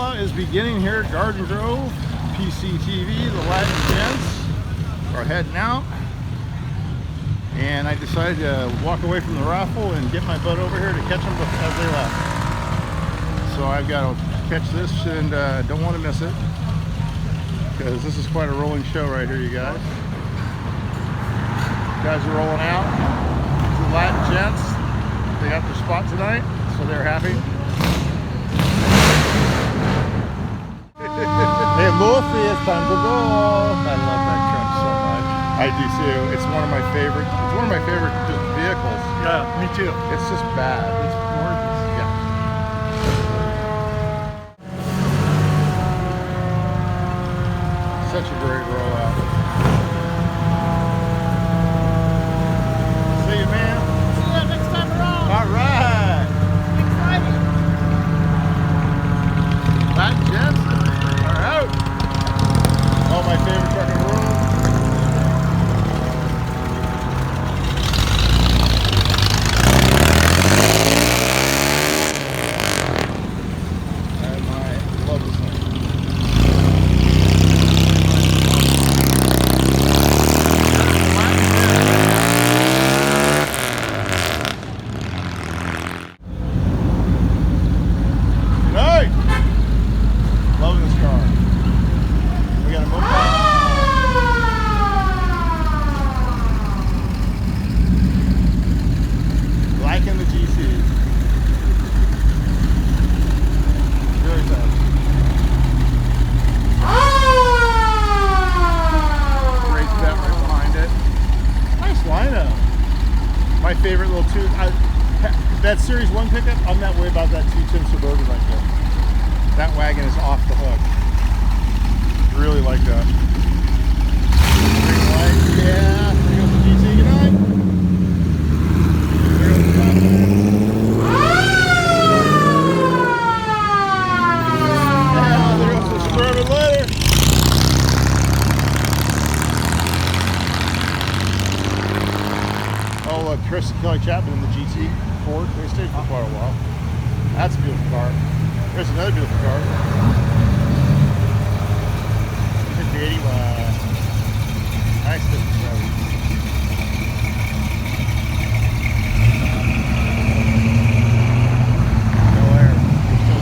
rollout is beginning here at Garden Grove. PCTV, the Latin gents are heading out. And I decided to walk away from the raffle and get my butt over here to catch them as they left. So I've got to catch this and don't want to miss it, because this is quite a rolling show right here, you guys. Guys are rolling out. The Latin gents, they got their spot tonight, so they're happy. Hey Luffy, it's time to go. I love that truck so much. I do too. It's one of my favorite. It's one of my favorite vehicles. Yeah, me too. It's just bad. It's gorgeous. Yeah. Such a great rollout. See you, man. See you next time around. All right. Excited. Latin gents are out. Oh, my favorite truck in the world. My favorite little two, that Series 1 pickup, I'm not worried about that 210 Suburban right there. That wagon is off the hook. Really like that. Green light, yeah. There goes the GT, good night. There goes the top there. Yeah, there goes the Suburban later. Oh look, Chris and Kelly Chapman in the GT Ford. They stayed for quite a while. That's a beautiful car. There's another beautiful car. 5080. Nice 57. No air. You're still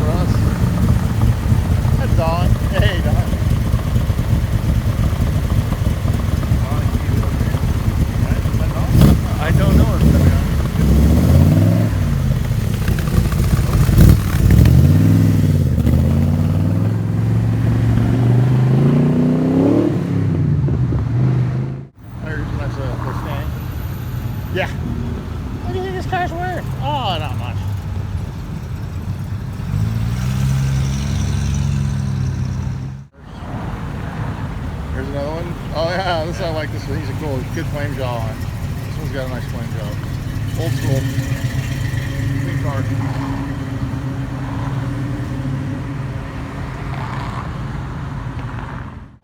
nice. That's Don. Hey, Don. I don't know if they're There's a nice Mustang. Yeah. What do you think this car's worth? Oh, not much. Here's another one. Oh yeah, I like this one. He's a cool, good flame jaw on it. This one's got a nice flame jaw. Old school. Big car.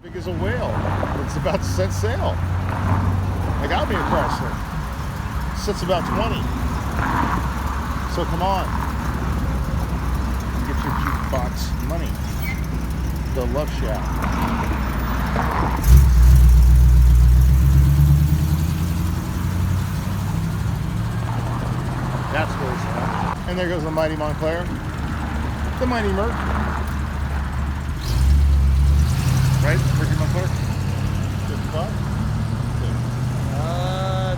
Big as a whale. It's about to set sail. I gotta be a Chrysler. Sits about 20. So come on. Get your jukebox money. The Love Shack. That's where it's at. And there goes the mighty Montclair. The mighty Merc. Right? Mercury Montclair? 55?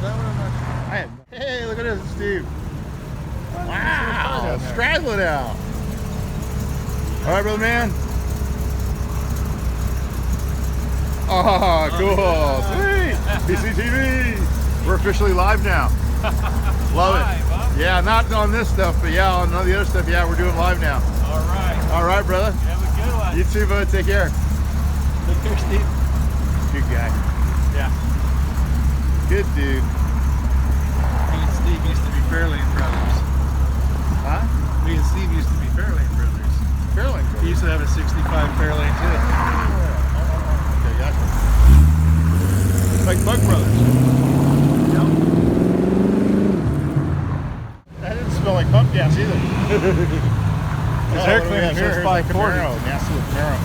that one I'm not sure. Hey, look at this, Steve. Wow, straddling out. All right, brother man. Oh, cool. Sweet. PCTV. We're officially live now. Love it. Huh? Yeah, not on this stuff, but yeah, on all the other stuff, yeah, we're doing live now. All right. All right, brother. Have a good one. You too, bud. Take care. Take care, Steve. Good guy. Yeah. Good dude. Me and Steve used to be Fairlane brothers. Huh? Me and Steve used to be Fairlane brothers. Fairlane. He used to have a 65 Fairlane too. Okay, gotcha. like Bug Brothers. Yep. That didn't smell like pump gas either. His air cleaner says 540. Camaro, nasty with Camaro.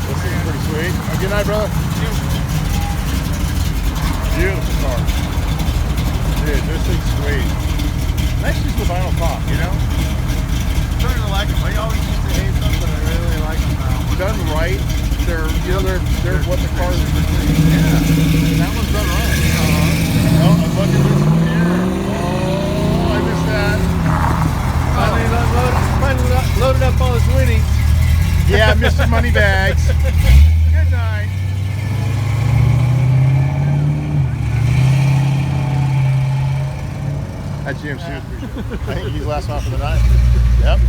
This thing's pretty sweet. Oh, good night, brother. Beautiful car. Dude, this thing's sweet. Nice use of the vinyl top, you know? I'm starting to like them. I always used to hate them, but I really like them now. Done right. They're what the car is. Yeah. That one's done right. Oh, I'm looking at this one here. Oh, I missed that. Finally loaded up all his winnings. Yeah, Mr. Moneybags. Good night. That's GMC. I think he's last off for the night. Yep.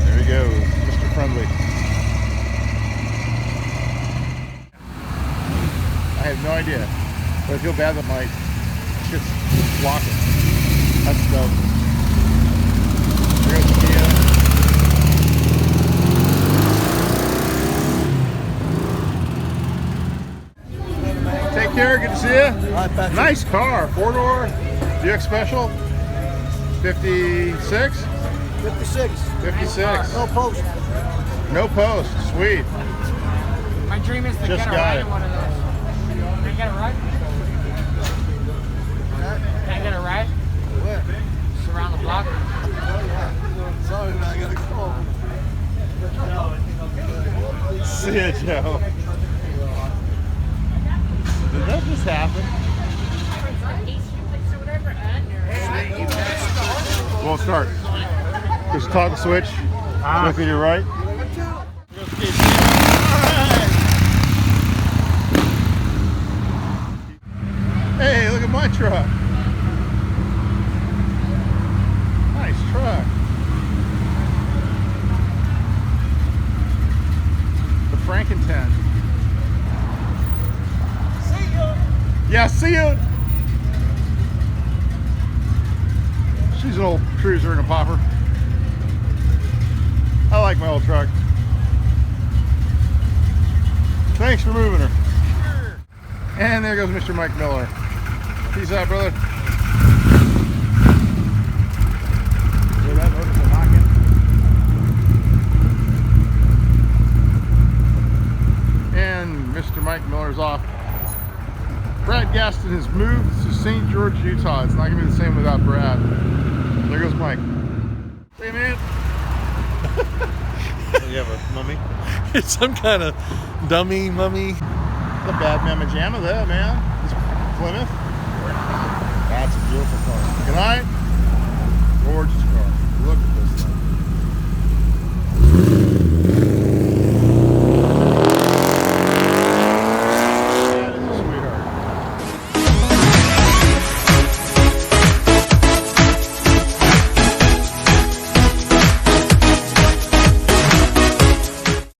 There he goes, Mr. Friendly. I have no idea, but I feel bad that my shit's blocking. That's dope. There goes the Kia. Take care, good to see you. All right, Patrick. Nice car, 4-door, DX Special, 56? 56. 56. No post. No post, sweet. My dream is to Just get a got ride it. in one of those. Can I get a ride? Can I get a ride? Where? Just around the block? Sorry, man, I gotta go. See ya, Joe. Did that just happen? Won't start. Just toggle switch. Look to your right. Hey, look at my truck. Nice truck. The Franken-10. See ya. Yeah, see you. She's an old cruiser and a popper. I like my old truck. Thanks for moving her. And there goes Mr. Mike Miller. Peace out, brother. Hear that motor's a knocking. And Mr. Mike Miller's off. Brad Gaston has moved to St. George, Utah. It's not gonna be the same without Brad. There goes Mike. Hey, man. You have a mummy? It's some kind of dummy mummy. The bad mamma jamma there, man. This Plymouth. That's a beautiful car. Good night.